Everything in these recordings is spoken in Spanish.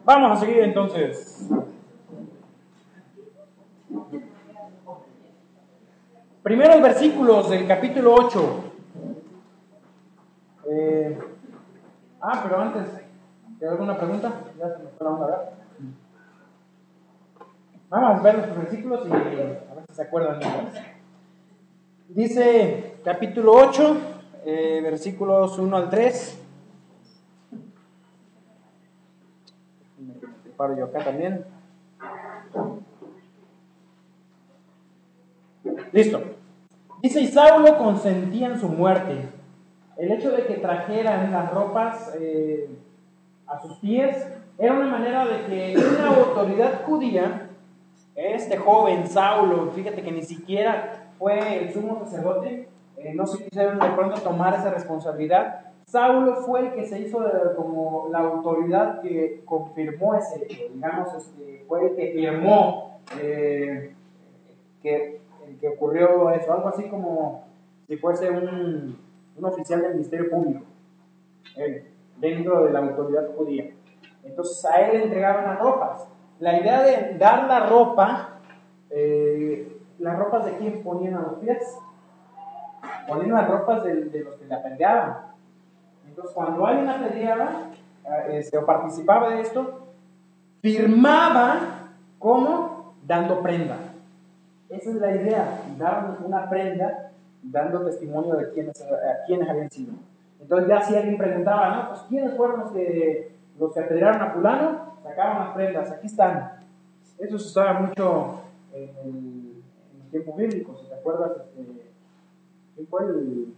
Vamos a seguir entonces. Primeros versículos del capítulo 8. Pero antes, ¿hay alguna pregunta? Ya se me fue la onda, ¿verdad? Vamos a ver los versículos y a ver si se acuerdan. Dice capítulo 8, versículos 1 al 3. Me preparo yo acá también. Listo. Dice: y Saulo consentía en su muerte. El hecho de que trajeran las ropas a sus pies era una manera de que una autoridad judía, este joven Saulo, fíjate que ni siquiera fue el sumo sacerdote, no se quisieron de pronto tomar esa responsabilidad. Saulo fue el que se hizo como la autoridad que confirmó ese hecho, digamos, fue el que firmó que ocurrió eso, algo así como si fuese un oficial del Ministerio Público, dentro de la autoridad judía. Entonces a él le entregaban las ropas. La idea de dar la ropa, las ropas de quién ponían a los pies, ponían las ropas de los que le apedreaban. Entonces cuando alguien apedreaba o participaba de esto, firmaba como dando prenda. Esa es la idea, dar una prenda dando testimonio de a quienes habían sido. Entonces ya si alguien preguntaba, ¿no? Pues ¿quiénes fueron los que apedrearon a fulano? Sacaban las prendas, aquí están. Eso se usaba mucho en el tiempo bíblico, si te acuerdas, ¿quién fue el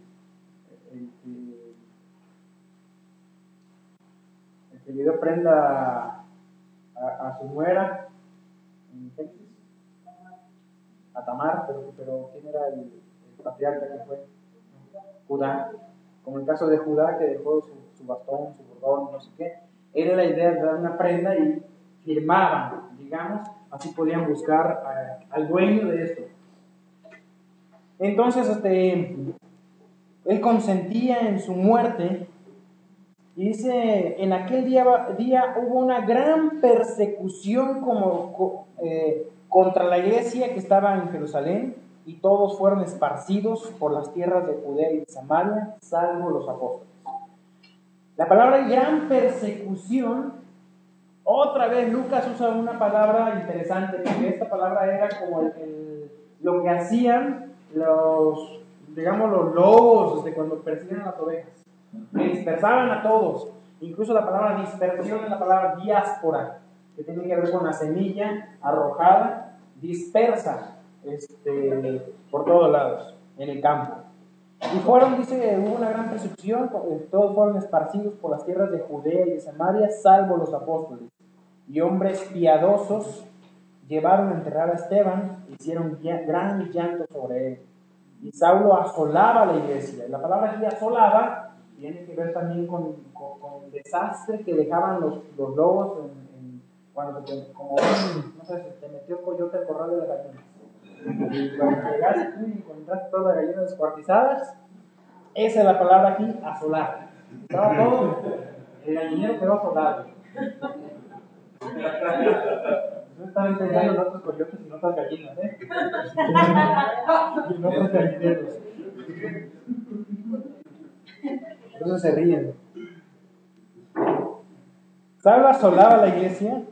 que le dio prenda a su nuera en Génesis? A Tamar, pero ¿quién era el patriarca que fue? Judá. Como el caso de Judá, que dejó su bastón, su bordón, no sé qué. Era la idea de dar una prenda y firmaban, digamos, así podían buscar al dueño de esto. Entonces, él consentía en su muerte, y dice: en aquel día hubo una gran persecución contra la iglesia que estaba en Jerusalén, y todos fueron esparcidos por las tierras de Judea y de Samaria, salvo los apóstoles. La palabra gran persecución, otra vez Lucas usa una palabra interesante, porque esta palabra era como lo que hacían los lobos cuando persiguen a las ovejas, que dispersaban a todos. Incluso la palabra dispersión es la palabra diáspora, que tiene que ver con la semilla arrojada, dispersa por todos lados en el campo. Y hubo una gran persecución, todos fueron esparcidos por las tierras de Judea y de Samaria, salvo los apóstoles. Y hombres piadosos llevaron a enterrar a Esteban, hicieron gran llanto sobre él. Y Saulo asolaba la iglesia. La palabra aquí asolaba tiene que ver también con el desastre que dejaban los lobos cuando no sé, se te metió el coyote al corral de las gallinas. Y cuando llegaste tú y encontraste todas las gallinas descuartizadas, esa es la palabra aquí, asolar. Estaba todo, el gallinero quedó asolado. No estaban pensando en otros coyotes y en otras gallinas, y en otros gallineros. Por eso se ríen. Saulo asolaba la iglesia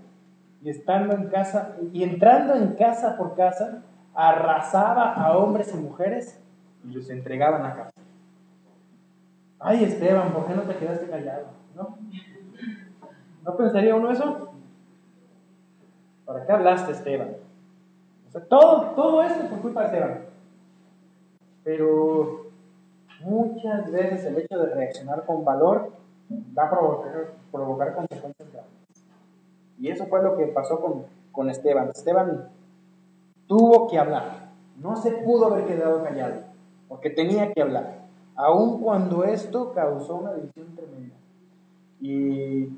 y entrando en casa por casa, arrasaba a hombres y mujeres y los entregaban a casa. Ay, Esteban, ¿por qué no te quedaste callado? ¿No pensaría uno eso? ¿Para qué hablaste, Esteban? O sea, todo esto por culpa de Esteban. Pero muchas veces el hecho de reaccionar con valor va a provocar consecuencias graves. Y eso fue lo que pasó con Esteban. Esteban tuvo que hablar. No se pudo haber quedado callado, porque tenía que hablar, aun cuando esto causó una división tremenda. Y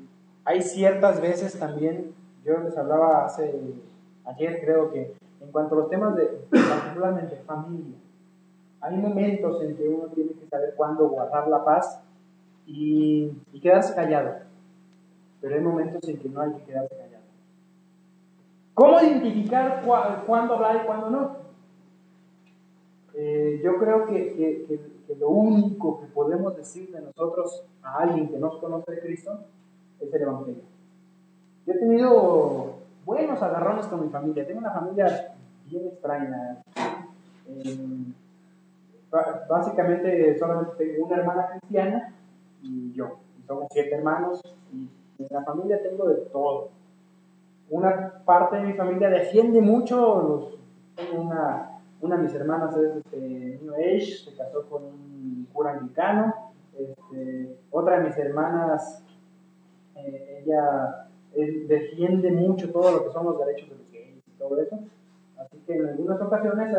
hay ciertas veces también, yo les hablaba ayer creo que en cuanto a los temas de, particularmente, familia. Hay momentos en que uno tiene que saber cuándo guardar la paz y quedarse callado, pero hay momentos en que no hay que quedarse callado. ¿Cómo identificar cuándo hablar y cuándo no? Yo creo que lo único que podemos decir de nosotros a alguien que no conoce de Cristo es el Evangelio. Yo he tenido buenos agarrones con mi familia. Tengo una familia bien extraña. Básicamente solamente tengo una hermana cristiana y yo. Y somos 7 hermanos y en la familia tengo de todo. Una parte de mi familia defiende mucho tengo una de mis hermanas es New Age, se casó con un cura anglicano. Otra de mis hermanas, ella defiende mucho todo lo que son los derechos de los gays y todo eso. Así que en algunas ocasiones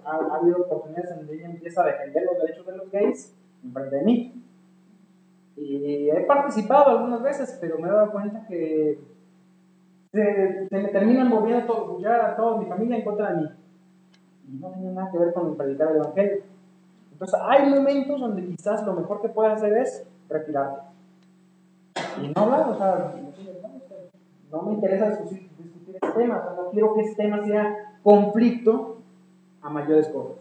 ha habido oportunidades en donde ella empieza a defender los derechos de los gays en frente de mí. Y he participado algunas veces, pero me he dado cuenta que se me terminan volviendo ya a toda mi familia en contra de mí. Y no tiene nada que ver con el predicar el Evangelio. Entonces hay momentos donde quizás lo mejor que puedes hacer es retirarte. Y no hablar, o sea, no me interesa discutir este tema, o sea, no quiero que este tema sea conflicto a mayores cosas.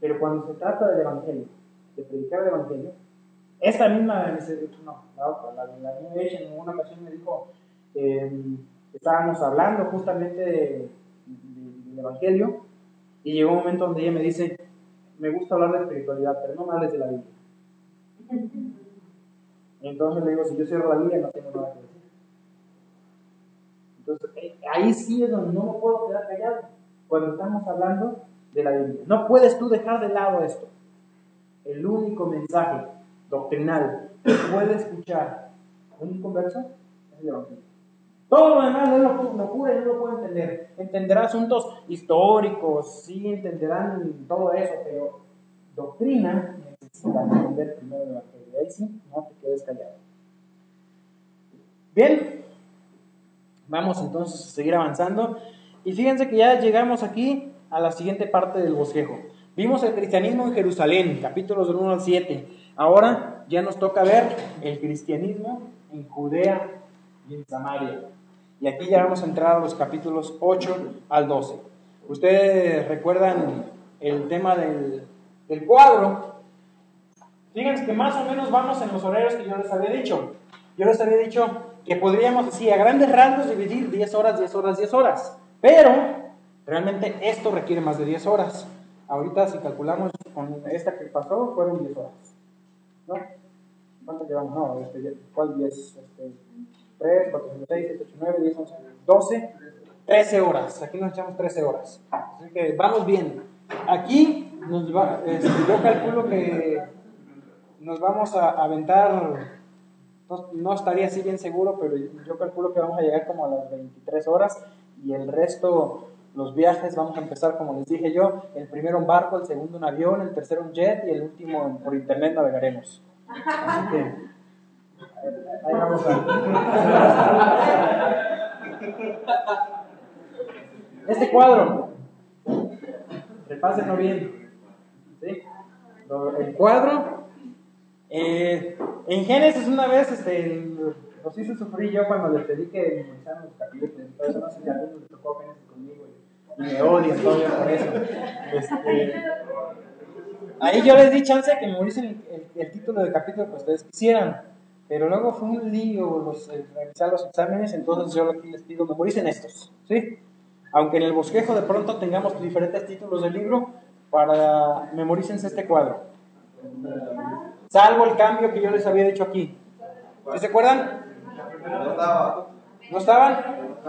Pero cuando se trata del Evangelio, de predicar el Evangelio, esta misma, la New Age en una ocasión me dijo, estábamos hablando justamente del Evangelio, y llegó un momento donde ella me dice, me gusta hablar de espiritualidad, pero no me hables de la Biblia. Y entonces le digo, si yo cierro la Biblia no tengo nada que decir. Entonces, ahí sí es donde no me puedo quedar callado, cuando estamos hablando de la Biblia. No puedes tú dejar de lado esto. El único mensaje doctrinal que puede escuchar un inconverso es el Evangelio. Todo lo demás no lo puede, no lo puede entender. Entenderá asuntos históricos, sí entenderán todo eso, pero doctrina necesita entender primero el Evangelio. Ahí sí, no te quedes callado. Bien, vamos entonces a seguir avanzando. Y fíjense que ya llegamos aquí a la siguiente parte del bosquejo. Vimos el cristianismo en Jerusalén, capítulos del 1 al 7. Ahora ya nos toca ver el cristianismo en Judea y en Samaria. Y aquí ya vamos a entrar a los capítulos 8 al 12. Ustedes recuerdan el tema del cuadro. Fíjense que más o menos vamos en los horarios que yo les había dicho. Yo les había dicho que podríamos así a grandes rasgos dividir 10 horas, 10 horas, 10 horas. Pero realmente esto requiere más de 10 horas. Ahorita si calculamos con esta que pasó, fueron 10 horas. ¿No? ¿Cuánto llevamos? No, ¿cuál 10? 3, 4, 5, 6, 7, 8, 9, 10, 11, 12, 13 horas. Aquí nos echamos 13 horas. Así que vamos bien. Aquí yo calculo que nos vamos a aventar, no estaría así bien seguro, pero yo calculo que vamos a llegar como a las 23 horas y el resto, los viajes, vamos a empezar como les dije yo, el primero en barco, el segundo en avión, el tercero en jet y el último por internet navegaremos. Así que ahí vamos este cuadro, repásenlo bien. ¿Sí? El cuadro, en Génesis una vez los hice sufrir yo cuando les pedí que memorizaran los capítulos. Entonces no sé si a algunos les tocó Génesis conmigo y me odian todavía por eso. Ahí yo les di chance de que memoricen el título del capítulo que ustedes quisieran. Pero luego fue un lío realizar los exámenes, entonces yo aquí les pido memoricen estos, ¿sí? Aunque en el bosquejo de pronto tengamos diferentes títulos del libro, para memorícense este cuadro. Salvo el cambio que yo les había dicho aquí. ¿Sí se acuerdan? ¿No estaban?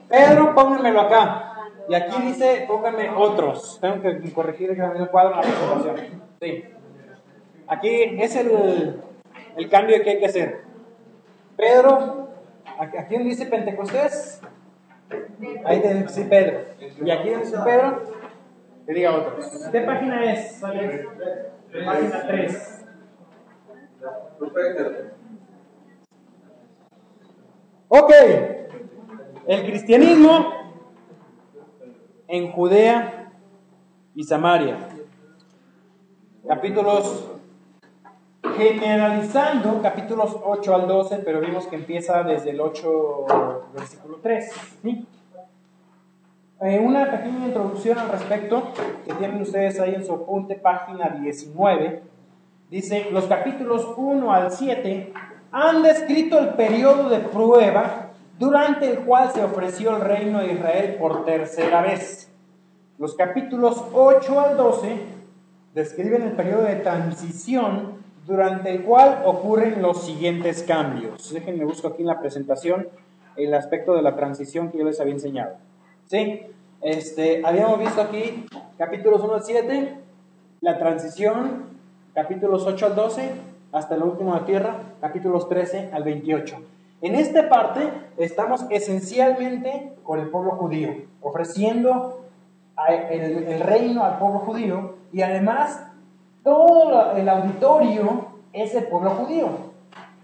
Pedro, pónganmelo acá. Y aquí dice, pónganme otros. Tengo que corregir el cuadro en la presentación. Sí. Aquí es el cambio que hay que hacer. Pedro, aquí donde dice Pentecostés, ahí debe decir Pedro. Y aquí donde dice Pedro, que diga otros. ¿Qué página es? Página 3. Ok. El cristianismo en Judea y Samaria. Capítulos, generalizando, capítulos 8 al 12, pero vimos que empieza desde el 8, versículo 3. ¿Sí? Una pequeña introducción al respecto que tienen ustedes ahí en su apunte, página 19. Dice, los capítulos 1 al 7 han descrito el periodo de prueba durante el cual se ofreció el reino de Israel por tercera vez. Los capítulos 8 al 12 describen el periodo de transición durante el cual ocurren los siguientes cambios. Déjenme busco aquí en la presentación el aspecto de la transición que yo les había enseñado. ¿Sí? Habíamos visto aquí capítulos 1 al 7, la transición, capítulos 8 al 12, hasta el último de la tierra, capítulos 13 al 28. En esta parte estamos esencialmente con el pueblo judío, ofreciendo el reino al pueblo judío, y además todo el auditorio es el pueblo judío.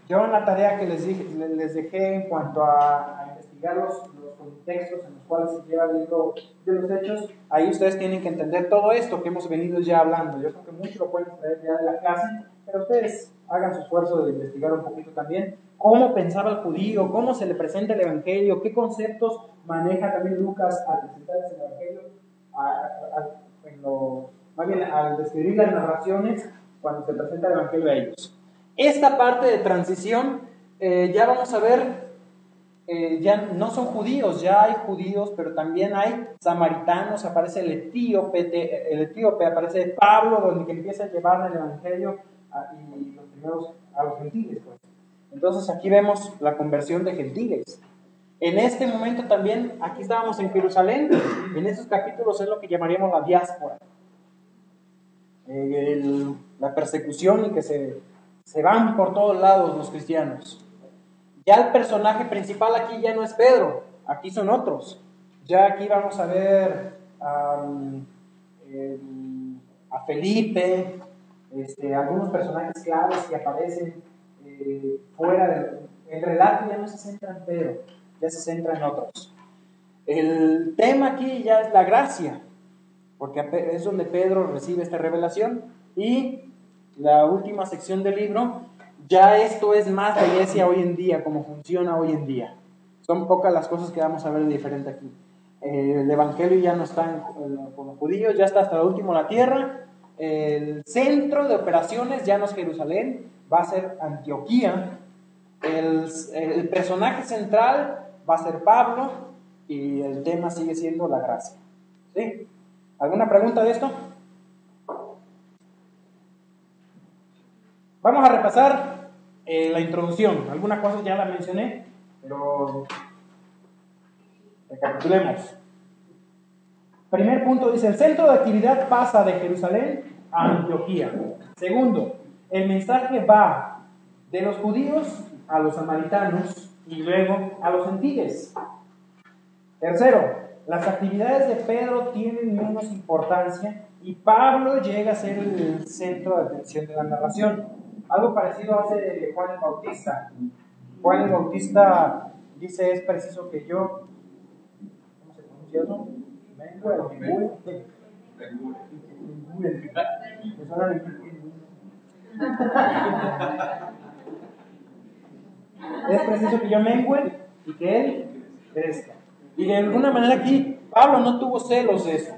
Yo en la tarea que les dejé en cuanto a investigar los contextos en los cuales se lleva el libro de los Hechos, ahí ustedes tienen que entender todo esto que hemos venido ya hablando. Yo creo que mucho lo pueden traer ya de la clase, pero ustedes hagan su esfuerzo de investigar un poquito también cómo pensaba el judío, cómo se le presenta el evangelio, qué conceptos maneja también Lucas al presentar ese evangelio, más bien al describir las narraciones cuando se presenta el evangelio a ellos. Esta parte de transición, ya vamos a ver, ya no son judíos, ya hay judíos, pero también hay samaritanos, aparece el etíope, aparece Pablo, donde empieza a llevar el evangelio y los primeros a los gentiles, pues. Entonces aquí vemos la conversión de gentiles. En este momento también, aquí estábamos en Jerusalén, en esos capítulos es lo que llamaríamos la diáspora. La persecución y que se van por todos lados los cristianos. Ya el personaje principal aquí ya no es Pedro, aquí son otros. Ya aquí vamos a ver a Felipe, algunos personajes claves que aparecen fuera del relato. Ya no se centra en Pedro, ya se centra en otros. El tema aquí ya es la gracia, porque es donde Pedro recibe esta revelación. Y la última sección del libro, ya esto es más la iglesia hoy en día, cómo funciona hoy en día. Son pocas las cosas que vamos a ver de diferente aquí. El evangelio ya no está con los judíos, ya está hasta lo último la tierra. El centro de operaciones ya no es Jerusalén, va a ser Antioquía. El personaje central va a ser Pablo y el tema sigue siendo la gracia. ¿Sí? ¿Alguna pregunta de esto? Vamos a repasar la introducción. Algunas cosas ya las mencioné, pero recapitulemos. Primer punto dice, el centro de actividad pasa de Jerusalén a Antioquía. Segundo, el mensaje va de los judíos a los samaritanos y luego a los gentiles. Tercero, las actividades de Pedro tienen menos importancia y Pablo llega a ser el centro de atención de la narración. Algo parecido hace Juan el Bautista. Juan el Bautista dice, es preciso que yo, ¿cómo se pronuncia eso? Es preciso que yo mengüe y que él crezca. Y de alguna manera aquí Pablo no tuvo celos de eso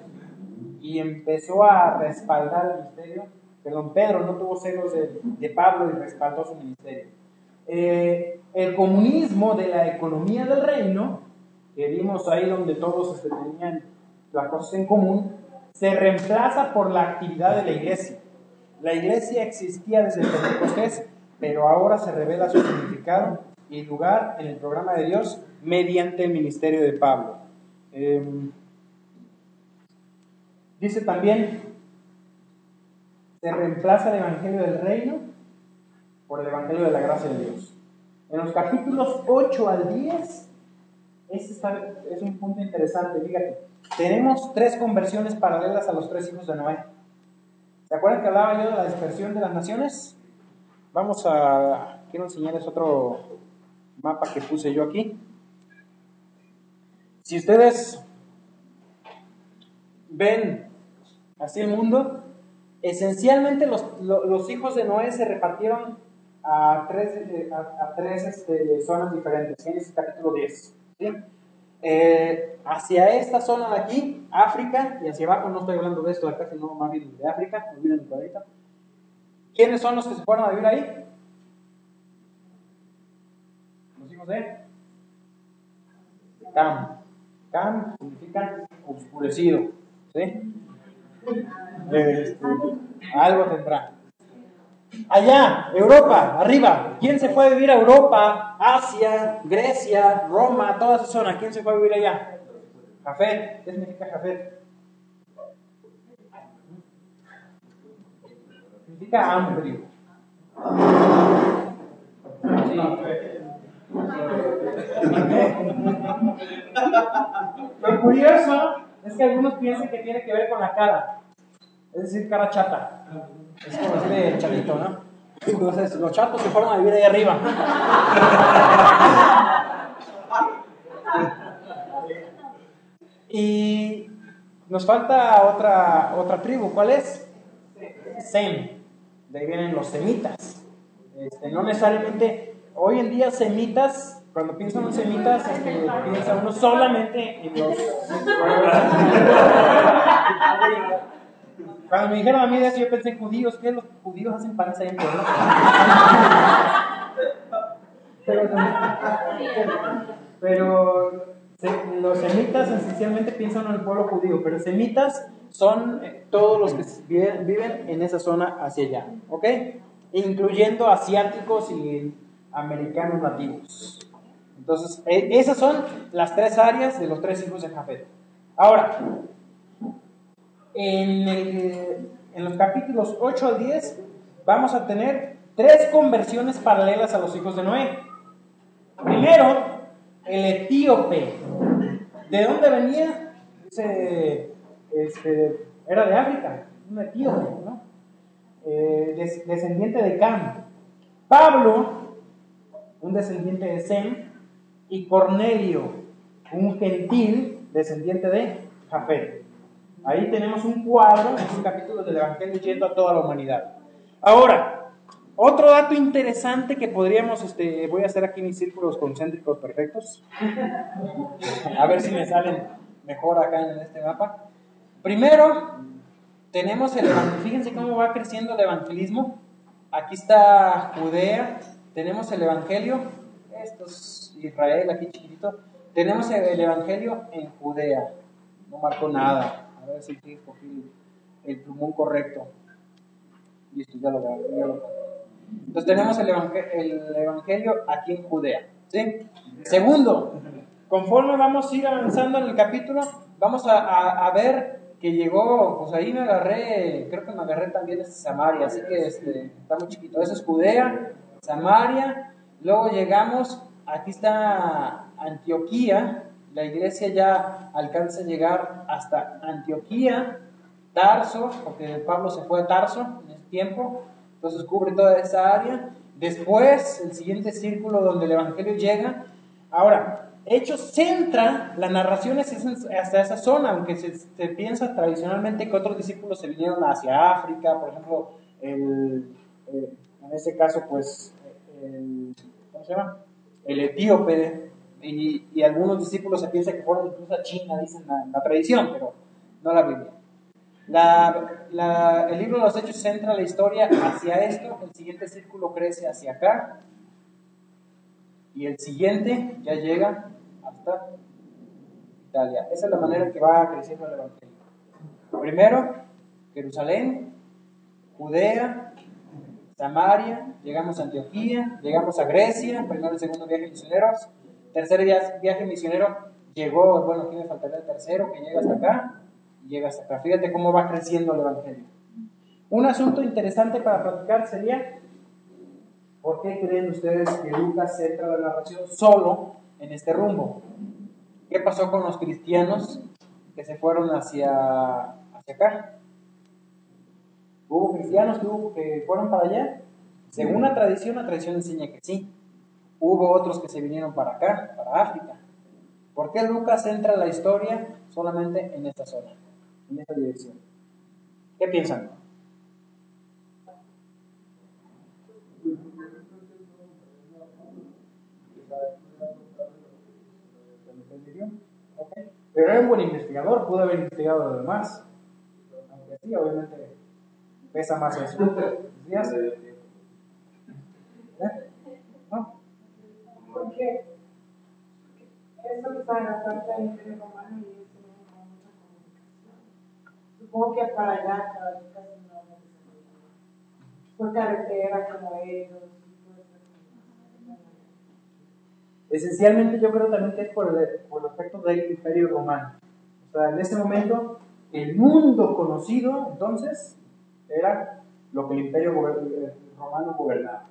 y empezó a respaldar el ministerio. Pedro no tuvo celos de Pablo y respaldó su ministerio. El comunismo de la economía del reino, que vimos ahí donde todos tenían las cosas en común, se reemplaza por la actividad de la iglesia. La iglesia existía desde el Pentecostés, pero ahora se revela su significado y lugar en el programa de Dios mediante el ministerio de Pablo. Dice también, se reemplaza el evangelio del reino por el evangelio de la gracia de Dios. En los capítulos 8 al 10, es un punto interesante, fíjate. Tenemos 3 conversiones paralelas a los 3 hijos de Noé. ¿Se acuerdan que hablaba yo de la dispersión de las naciones? Quiero enseñarles otro mapa que puse yo aquí. Si ustedes ven así el mundo, esencialmente los hijos de Noé se repartieron a tres zonas diferentes. Génesis capítulo 10. ¿Sí? Hacia esta zona de aquí, África, y hacia abajo, no estoy hablando de esto de acá, sino más bien de África, olviden el cuadrito. ¿Quiénes son los que se fueron a vivir ahí? Los hijos de Cam. Cam significa oscurecido, ¿sí? Algo tendrá. Allá, Europa, arriba. ¿Quién se fue a vivir a Europa, Asia, Grecia, Roma, toda esa zona? ¿Quién se fue a vivir allá? Jafet. ¿Qué significa Jafet? Significa amplio. Sí. Lo curioso es que algunos piensan que tiene que ver con la cara, es decir, cara chata. Es como este chatito, ¿no? Entonces, los chatos se fueron a vivir ahí arriba. Y nos falta otra tribu. ¿Cuál es? Sem. De ahí vienen los semitas. No necesariamente, hoy en día semitas, cuando piensan en semitas, piensa uno solamente en los... Cuando me dijeron a mí de eso, yo pensé judíos. ¿Qué los judíos hacen para esa gente? Pero los semitas esencialmente piensan en el pueblo judío, pero semitas son todos los que viven en esa zona hacia allá, ¿ok? Incluyendo asiáticos y americanos nativos. Entonces, esas son las tres áreas de los tres hijos de Jafet. Ahora, en los capítulos 8 al 10 vamos a tener tres conversiones paralelas a los hijos de Noé. Primero, el etíope. ¿De dónde venía? Era de África, un etíope, ¿no? Descendiente de Cam. Pablo, un descendiente de Sem, y Cornelio, un gentil descendiente de Jafet. Ahí tenemos un cuadro en un capítulo del Evangelio yendo a toda la humanidad. Ahora, otro dato interesante que podríamos, voy a hacer aquí mis círculos concéntricos perfectos, a ver si me salen mejor acá en este mapa. Primero, tenemos el evangelismo. Fíjense cómo va creciendo el evangelismo. Aquí está Judea, tenemos el evangelio, esto es Israel aquí chiquitito, tenemos el evangelio en Judea, no marcó nada. A ver si escogí el plumón correcto. Listo, ya lo veo. Entonces tenemos el evangelio aquí en Judea, ¿sí? Segundo, conforme vamos a ir avanzando en el capítulo, vamos a ver que llegó, pues ahí creo que me agarré también Samaria, así que está muy chiquito. Eso es Judea, Samaria, luego llegamos, aquí está Antioquía. La iglesia ya alcanza a llegar hasta Antioquía, Tarso, porque Pablo se fue a Tarso en ese tiempo, entonces cubre toda esa área. Después, el siguiente círculo donde el evangelio llega. Ahora, Hechos centra la narración hasta esa zona, aunque se piensa tradicionalmente que otros discípulos se vinieron hacia África, por ejemplo, en ese caso, pues, ¿cómo se llama? El etíope. Y algunos discípulos se piensa que fueron incluso a China, dicen la tradición, pero no la Biblia. El libro de los Hechos centra la historia hacia esto, el siguiente círculo crece hacia acá, y el siguiente ya llega hasta Italia. Esa es la manera en que va creciendo el evangelio. Primero, Jerusalén, Judea, Samaria, llegamos a Antioquía, llegamos a Grecia, primero y segundo viaje misioneros. Tercer viaje misionero llegó, bueno, aquí me faltaría el tercero, que llega hasta acá, y llega hasta acá. Fíjate cómo va creciendo el evangelio. Un asunto interesante para platicar sería: ¿por qué creen ustedes que Lucas centra la narración solo en este rumbo? ¿Qué pasó con los cristianos que se fueron hacia acá? ¿Hubo cristianos que fueron para allá? Según la tradición enseña que sí. Hubo otros que se vinieron para acá, para África. ¿Por qué Lucas centra la historia solamente en esta zona? en esa dirección. ¿Qué piensan? Okay. Pero era un buen investigador, pudo haber investigado lo demás. Aunque sí, obviamente pesa más eso. ¿Decías? ¿No? Porque eso que está en la parte del Imperio Romano y eso no hay mucha comunicación. Supongo que para allá cada vez casi no hablan por carretera como ellos y todo eso. Esencialmente yo creo también que es por el aspecto del Imperio Romano. O sea, en ese momento el mundo conocido entonces era lo que el Imperio Romano gobernaba.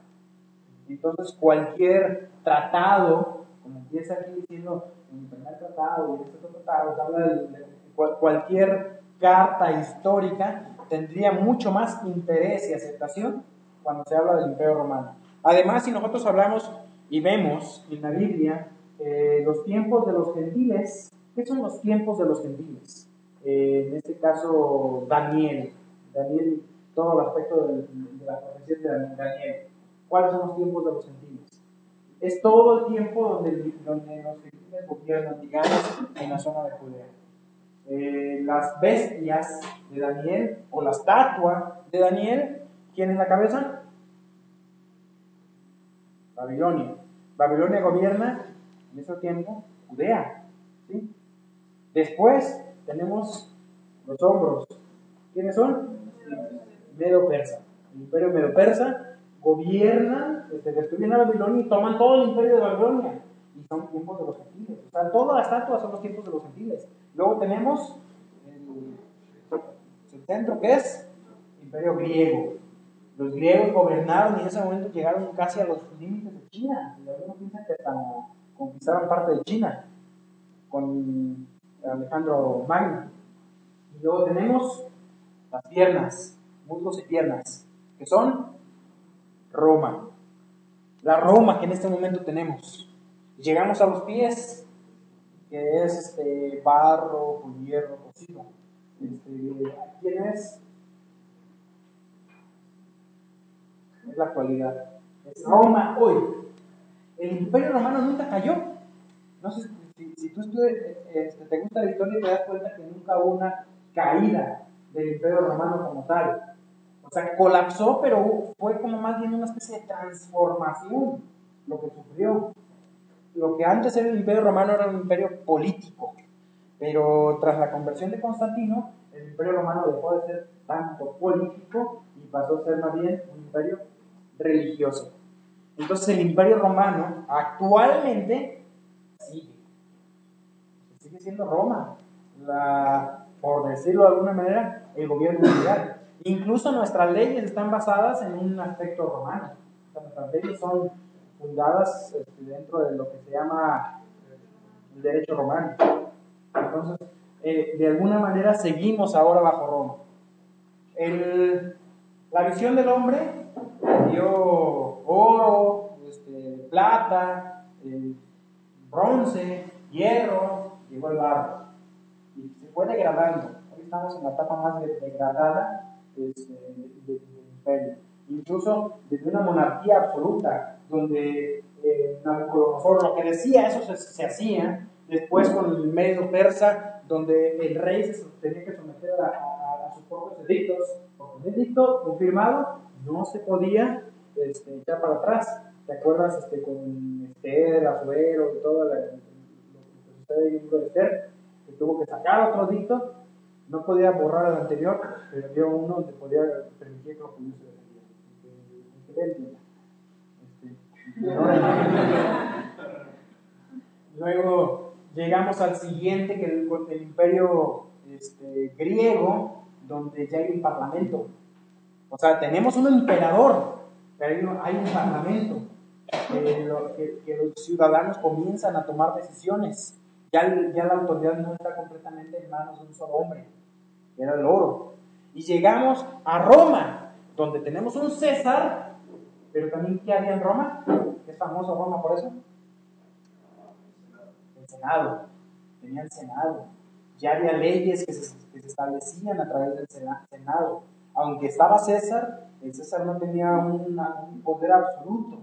Entonces cualquier tratado, como empieza aquí diciendo en el primer tratado y en este otro tratado, habla de cualquier carta histórica tendría mucho más interés y aceptación cuando se habla del Imperio Romano. Además, si nosotros hablamos y vemos en la Biblia los tiempos de los gentiles, ¿qué son los tiempos de los gentiles? En este caso, Daniel, todo el aspecto de la profecía de Daniel. ¿Cuáles son los tiempos de los gentiles? Es todo el tiempo donde los gentiles gobiernan, digamos, en la zona de Judea. Las bestias de Daniel, o la estatua de Daniel, ¿quién es la cabeza? Babilonia. Babilonia gobierna en ese tiempo Judea. ¿Sí? Después tenemos los hombros. ¿Quiénes son? Medo-Persa. El imperio Medo-Persa gobiernan, destruyen a Babilonia y toman todo el imperio de Babilonia. Y son tiempos de los gentiles. O sea, todas las estatuas son los tiempos de los gentiles. Luego tenemos el centro, que es el imperio griego. Los griegos gobernaron y en ese momento llegaron casi a los límites de China. Y algunos piensan que hasta conquistaron parte de China con Alejandro Magno. Y luego tenemos las piernas, muslos y piernas, que son Roma. La Roma que en este momento tenemos. Llegamos a los pies, que es barro con hierro cocido. ¿Quién es? Es la actualidad. Es Roma hoy. El Imperio Romano nunca cayó. No sé si tú te gusta la historia y te das cuenta que nunca hubo una caída del Imperio Romano como tal. O sea, colapsó, pero fue como más bien una especie de transformación lo que sufrió. Lo que antes era el Imperio Romano era un imperio político, pero tras la conversión de Constantino, el Imperio Romano dejó de ser tanto político y pasó a ser más bien un imperio religioso. Entonces el Imperio Romano actualmente sigue siendo Roma, por decirlo de alguna manera, el gobierno mundial. Incluso nuestras leyes están basadas en un aspecto romano. O sea, nuestras leyes son fundadas dentro de lo que se llama el derecho romano. Entonces, de alguna manera seguimos ahora bajo Roma. La visión del hombre dio oro, plata, bronce, hierro, llegó el barro. Y se fue degradando. Hoy estamos en la etapa más degradada del imperio. Incluso desde una monarquía absoluta, donde Nabucodonosor, lo que decía, eso se hacía. Después con el Medo Persa, donde el rey se tenía que someter a sus propios edictos. Porque un edicto confirmado no se podía echar para atrás. ¿Te acuerdas con Esther, Azuero y todo lo que sucede en el libro de Esther? Que tuvo que sacar otro edicto, no podía borrar el anterior, pero dio uno donde podía permitir que los judíos se defendieran. Luego llegamos al siguiente, que es el imperio griego, donde ya hay un parlamento. O sea, tenemos un emperador, pero hay un parlamento, que los ciudadanos comienzan a tomar decisiones. Ya la autoridad no está completamente en manos de un solo hombre, que era el oro. Y llegamos a Roma, donde tenemos un César, pero también, ¿qué había en Roma? ¿Es famoso Roma por eso? El Senado. Tenía el Senado. Ya había leyes que que se establecían a través del Senado. Aunque estaba César, el César no tenía un poder absoluto.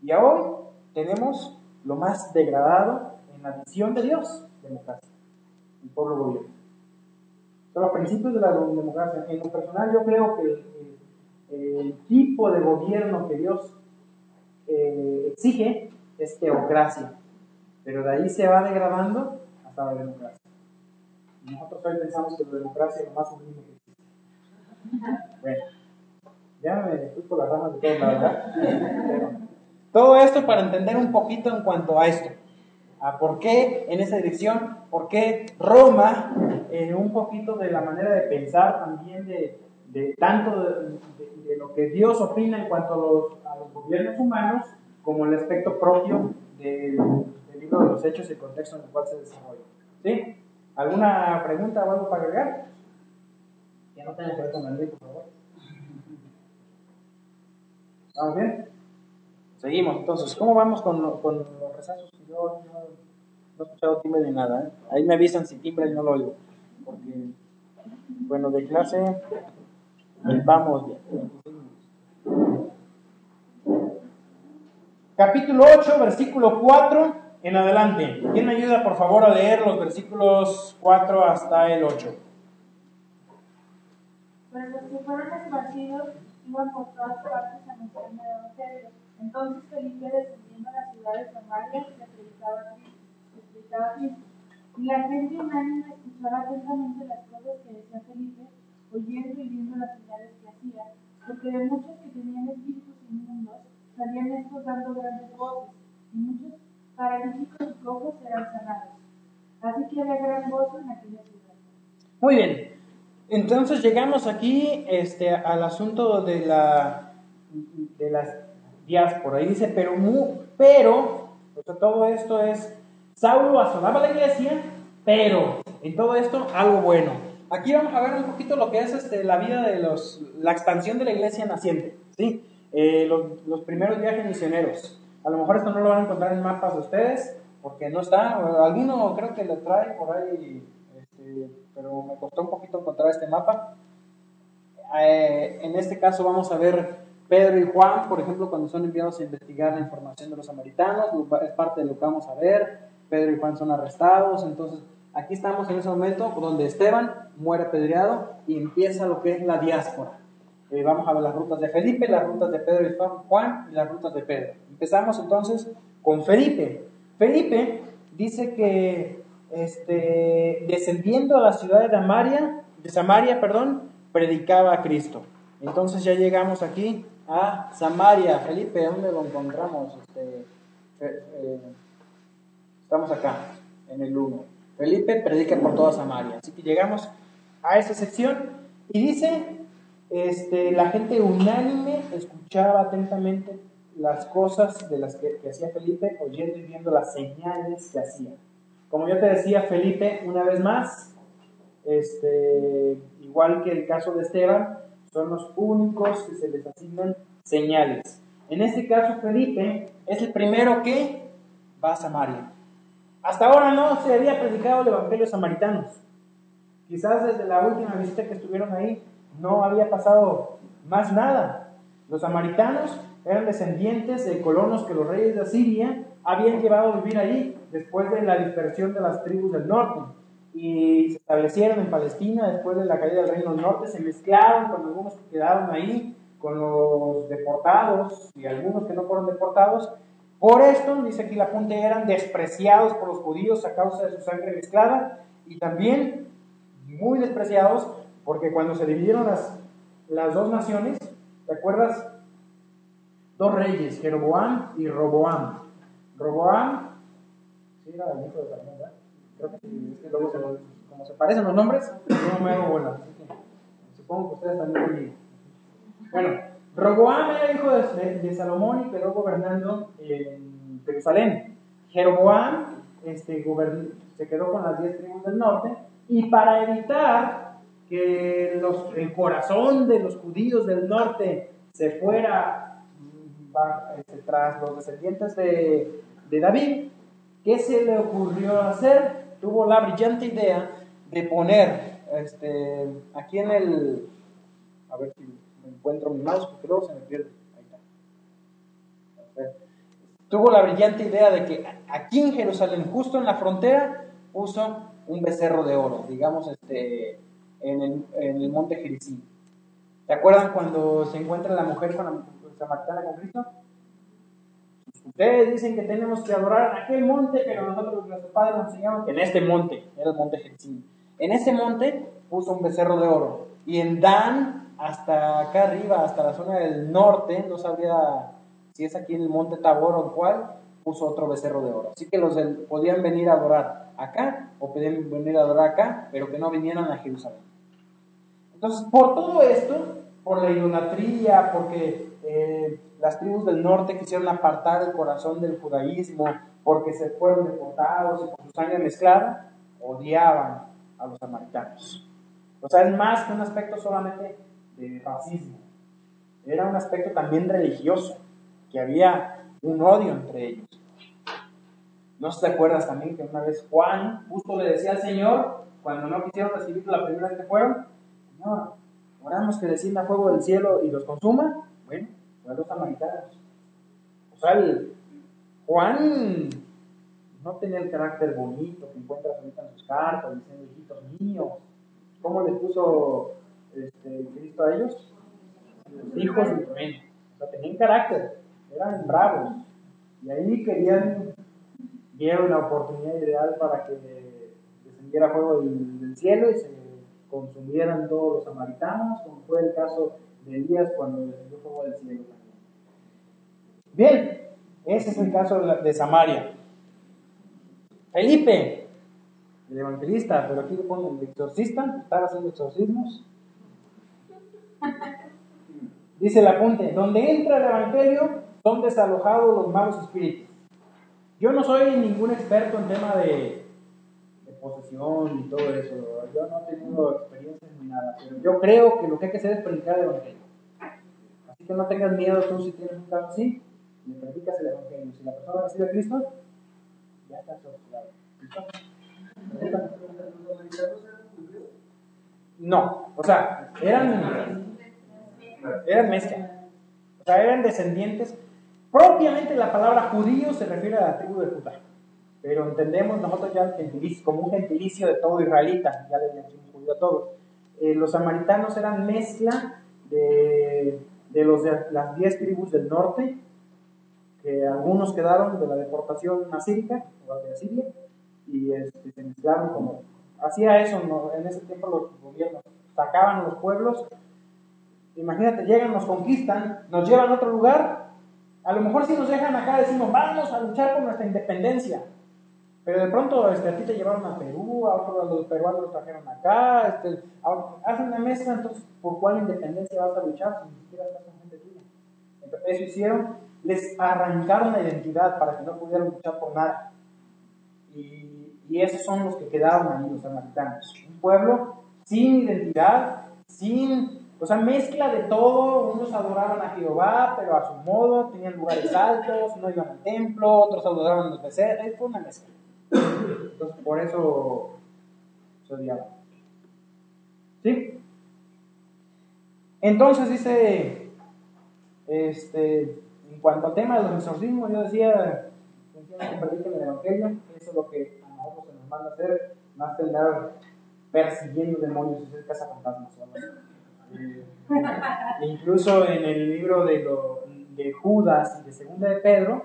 Y hoy tenemos lo más degradado en la visión de Dios, democracia, el pueblo gobierno. Son los principios de la democracia. En lo personal yo creo que el tipo de gobierno que Dios exige es teocracia, pero de ahí se va degradando hasta la democracia. Y nosotros hoy pensamos que la democracia es lo más sublime que existe. Bueno, ya me fui por las ramas de todos lados, ¿verdad? Pero todo esto para entender un poquito en cuanto a esto, a por qué en esa dirección, por qué Roma, un poquito de la manera de pensar también de tanto de lo que Dios opina en cuanto a los gobiernos humanos, como el aspecto propio del libro de los Hechos y el contexto en el cual se desarrolla. ¿Sí? ¿Alguna pregunta o algo para agregar? Que no tenga que ver con la ley, por favor. ¿Vamos bien? Seguimos, entonces, ¿cómo vamos con los rezazos? Yo no he escuchado timbre ni nada, ¿eh? Ahí me avisan si timbre y no lo oigo. Porque, bueno, de clase, vamos bien. Capítulo 8, versículo 4 en adelante. ¿Quién me ayuda, por favor, a leer los versículos 4 hasta el 8? Pero los que fueron esparcidos iban por todas partes anunciando el Evangelio. Entonces Felipe, descendiendo a la ciudad de Samaria, le predicaba a Cristo. Y la gente unánime escuchaba atentamente las cosas que decía Felipe, oyendo y viendo las señales que hacía, porque de muchos que tenían espíritus inmundos salían estos dando grandes voces, y muchos paralíticos y cojos eran sanados. Así que había gran gozo en aquella ciudad. Muy bien. Entonces llegamos aquí al asunto de la diáspora. Y dice, pero o sea, todo esto es, Saulo asolaba la iglesia, pero en todo esto algo bueno. Aquí vamos a ver un poquito lo que es la vida de la expansión de la iglesia naciente, ¿sí? Los primeros viajes misioneros. A lo mejor esto no lo van a encontrar en mapas de ustedes, porque no está. Alguno creo que lo trae por ahí, pero me costó un poquito encontrar este mapa. En este caso vamos a ver Pedro y Juan, por ejemplo, cuando son enviados a investigar la información de los samaritanos, es parte de lo que vamos a ver. Pedro y Juan son arrestados, entonces aquí estamos en ese momento donde Esteban muere apedreado y empieza lo que es la diáspora. Vamos a ver las rutas de Felipe, las rutas de Pedro y Juan y las rutas de Pedro. Empezamos entonces con Felipe. Felipe dice que descendiendo a la ciudad de Samaria, predicaba a Cristo. Entonces ya llegamos aquí a Samaria. Felipe, ¿dónde lo encontramos? Estamos acá, en el 1. Felipe predica por toda Samaria. Así que llegamos a esa sección y dice, la gente unánime escuchaba atentamente las cosas de las que hacía Felipe, oyendo y viendo las señales que hacía. Como yo te decía, Felipe, una vez más, igual que el caso de Esteban, son los únicos que se les asignan señales. En este caso, Felipe es el primero que va a Samaria. Hasta ahora no se había predicado el evangelio a samaritanos. Quizás desde la última visita que estuvieron ahí no había pasado más nada. Los samaritanos eran descendientes de colonos que los reyes de Asiria habían llevado a vivir ahí después de la dispersión de las tribus del norte, y se establecieron en Palestina después de la caída del reino del norte. Se mezclaron con algunos que quedaron ahí, con los deportados y algunos que no fueron deportados. Por esto, dice aquí el apunte, eran despreciados por los judíos a causa de su sangre mezclada, y también muy despreciados porque cuando se dividieron las dos naciones, ¿te acuerdas? Dos reyes, Jeroboam y Roboam. Roboam, sí, era el hijo de Salomón, ¿verdad? Creo que sí, es que luego como se parecen los nombres, no me hago bola. Así que supongo que ustedes también conmigo. Bueno, Roboam era hijo de Salomón y quedó gobernando en Jerusalén. Jeroboam se quedó con las 10 tribus del norte, y para evitar que el corazón de los judíos del norte se fuera tras los descendientes de David, ¿qué se le ocurrió hacer? Tuvo la brillante idea de poner aquí en el... A ver si me encuentro mi mouse, porque luego se me pierde. Ahí está. Tuvo la brillante idea de que aquí en Jerusalén, justo en la frontera, puso un becerro de oro, digamos, en el monte Gerizim. ¿Te acuerdan cuando se encuentra la mujer con la samaritana con Cristo? Ustedes dicen que tenemos que adorar en aquel monte, pero nosotros, nuestros padres nos enseñaron que en este monte, era el monte Gerizim. En ese monte puso un becerro de oro. Y en Dan, hasta acá arriba, hasta la zona del norte, no sabría si es aquí en el monte Tabor o cuál, puso otro becerro de oro. Así que podían venir a adorar acá, o podían venir a adorar acá, pero que no vinieran a Jerusalén. Entonces, por todo esto, por la idolatría, porque las tribus del norte quisieron apartar el corazón del judaísmo, porque se fueron deportados y por su sangre mezclada, odiaban a los samaritanos. O sea, es más que un aspecto solamente de racismo, era un aspecto también religioso, que había un odio entre ellos. ¿No te acuerdas también que una vez Juan justo le decía al Señor, cuando no quisieron recibirlo la primera vez que fueron, Señor, oramos que descienda fuego del cielo y los consuma? Bueno, fue a los samaritanos. O sea, Juan no tenía el carácter bonito que encuentras ahorita en sus cartas, diciendo, hijitos míos. ¿Cómo les puso Cristo a ellos? Los hijos del reino. O sea, tenían carácter, eran bravos. Y ahí vieron la oportunidad ideal para que descendiera fuego del cielo y se consumieran todos los samaritanos, como fue el caso de Elías cuando descendió fuego del cielo también. Bien, ese es el caso de Samaria. Felipe, el evangelista, pero aquí le ponen el exorcista, estaba haciendo exorcismos. Dice el apunte, donde entra el evangelio son desalojados los malos espíritus. Yo no soy ningún experto en tema de posesión y todo eso, yo no he tenido experiencias ni nada, pero yo creo que lo que hay que hacer es predicar el evangelio. Así que no tengas miedo tú si tienes un caso así, le predicas el evangelio. Si la persona recibe a Cristo, ya está solucionado. No, o sea, eran mezcla. O sea, eran descendientes. Propiamente la palabra judío se refiere a la tribu de Judá. Pero entendemos nosotros ya como un gentilicio de todo israelita, ya le decimos judío a todos. Los samaritanos eran mezcla de las 10 tribus del norte, que algunos quedaron de la deportación asírica, o de Asiria, y se mezclaron como... Hacía eso, ¿no? En ese tiempo los gobiernos sacaban los pueblos. Imagínate, llegan, nos conquistan, nos llevan a otro lugar. A lo mejor si nos dejan acá decimos, vamos a luchar por nuestra independencia. Pero de pronto a ti te llevaron a Perú, a los peruanos los trajeron acá, hacen una mezcla, entonces ¿por cuál independencia vas a luchar si ni siquiera estás con gente tuya? Entonces eso hicieron, les arrancaron la identidad para que no pudieran luchar por nada. Y esos son los que quedaron ahí, los samaritanos. Un pueblo sin identidad, o sea, mezcla de todo. Unos adoraban a Jehová, pero a su modo, tenían lugares altos, no iban al templo, otros adoraban a los becerros, fue una mezcla. Entonces, por eso se odiaban. ¿Sí? Entonces dice, en cuanto al tema de los exorcismos, yo decía, que prediquen el evangelio, eso es lo que a nosotros se nos manda a hacer, más que andar persiguiendo demonios y hacer cazafantasmas. Incluso en el libro de Judas y de Segunda de Pedro,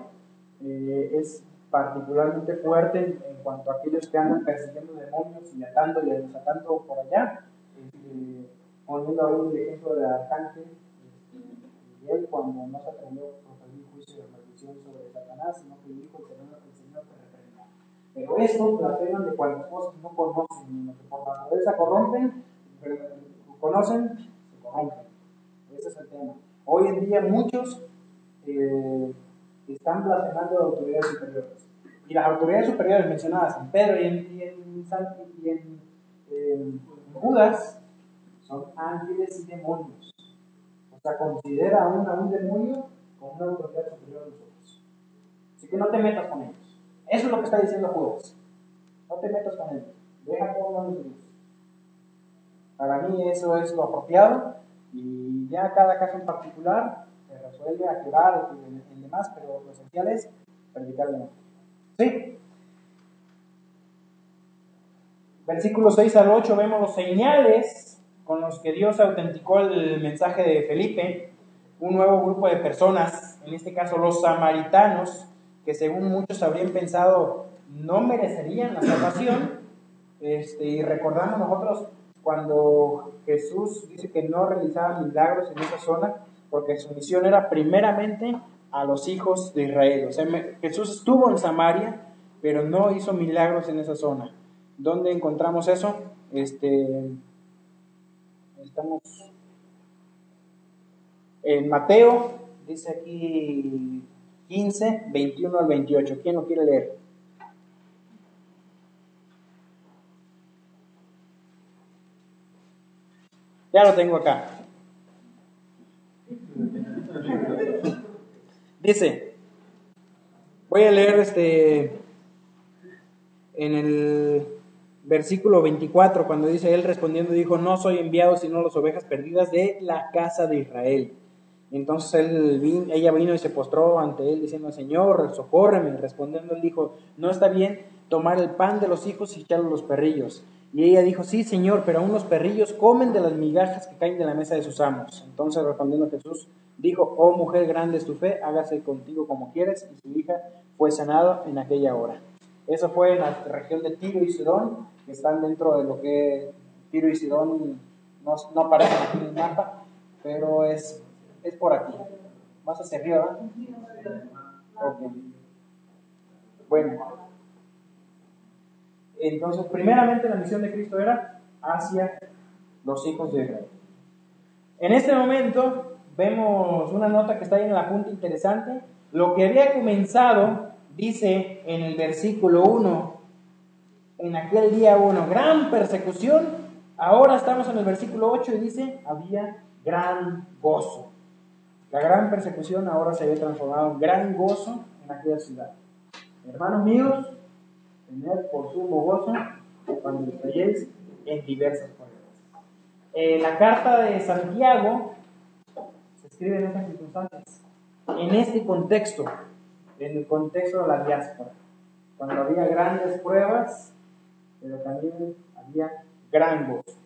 es particularmente fuerte en cuanto a aquellos que andan persiguiendo demonios y atando y desatando por allá, poniendo ahí un ejemplo de Arcángel Miguel cuando no se atrevió a proferir juicio de maldición sobre Satanás, sino que dijo el Señor te reprenda. Pero estos blasfeman de cuantas cosas no conocen, ni lo que por naturaleza corrompen, pero conocen, se corrompen. Ese es el tema. Hoy en día muchos están blasfemando de autoridades superiores. Y las autoridades superiores mencionadas en Pedro y en Judas son ángeles y demonios. O sea, considera a un demonio como una autoridad superior a nosotros. Así que no te metas con ellos. Eso es lo que está diciendo Judas. No te metas con ellos. Deja todo a los Dios. Para mí eso es lo apropiado y ya cada caso en particular se resuelve aclarar el demás, pero lo esencial es predicar el Evangelio. ¿Sí? Versículos 6 al 8 vemos los señales con los que Dios autenticó el mensaje de Felipe, un nuevo grupo de personas, en este caso los samaritanos, que según muchos habrían pensado no merecerían la salvación. Y recordamos nosotros cuando Jesús dice que no realizaba milagros en esa zona, porque su misión era primeramente a los hijos de Israel. O sea, Jesús estuvo en Samaria, pero no hizo milagros en esa zona. ¿Dónde encontramos eso? Estamos en Mateo, dice aquí 15, 21 al 28. ¿Quién lo quiere leer? Ya lo tengo acá. Dice, voy a leer en el versículo 24, cuando dice, él respondiendo dijo, no soy enviado sino las ovejas perdidas de la casa de Israel. Entonces ella vino y se postró ante él diciendo, Señor, socórreme. Respondiendo él dijo, no está bien tomar el pan de los hijos y echarlo a los perrillos. Y ella dijo, sí, Señor, pero aún los perrillos comen de las migajas que caen de la mesa de sus amos. Entonces respondiendo Jesús dijo, oh mujer, grande es tu fe, hágase contigo como quieres. Y su hija fue sanada en aquella hora. Eso fue en la región de Tiro y Sidón, que están dentro de lo que Tiro y Sidón no aparecen aquí en el mapa, pero es por aquí. Más hacia arriba, ¿verdad? Ok. Bueno. Entonces, primeramente la misión de Cristo era hacia los hijos de Israel. En este momento vemos una nota que está ahí en la punta interesante. Lo que había comenzado, dice en el versículo 1, en aquel día hubo una gran persecución. Ahora estamos en el versículo 8 y dice, había gran gozo. La gran persecución ahora se había transformado en gran gozo en aquella ciudad. Hermanos míos, tened por sumo gozo cuando estéis en diversas pruebas. La carta de Santiago se escribe en estas circunstancias, en este contexto, en el contexto de la diáspora, cuando había grandes pruebas, pero también había gran gozo.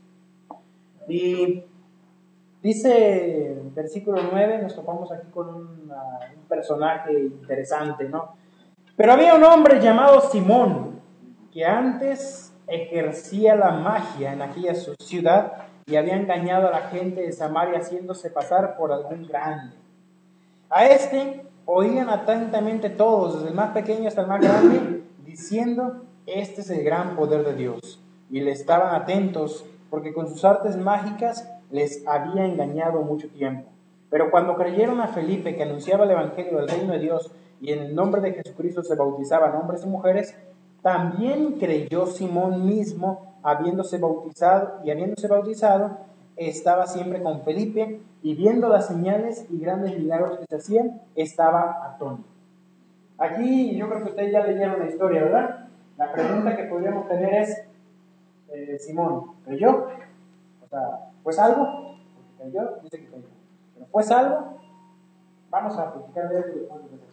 Y dice en el versículo 9, nos topamos aquí con un personaje interesante, ¿no? Pero había un hombre llamado Simón, que antes ejercía la magia en aquella ciudad y había engañado a la gente de Samaria haciéndose pasar por algún grande. A este oían atentamente todos, desde el más pequeño hasta el más grande, diciendo, este es el gran poder de Dios. Y le estaban atentos, porque con sus artes mágicas les había engañado mucho tiempo. Pero cuando creyeron a Felipe, que anunciaba el evangelio del reino de Dios, y en el nombre de Jesucristo se bautizaban hombres y mujeres, también creyó Simón mismo, habiéndose bautizado, estaba siempre con Felipe, y viendo las señales y grandes milagros que se hacían, estaba atónito. Aquí yo creo que ustedes ya leyeron la historia, ¿verdad? La pregunta que podríamos tener es, Simón, ¿creyó? O sea, ¿fue salvo? Porque creyó, dice que creyó. ¿Pero fue salvo? Vamos a platicar de eso después de eso.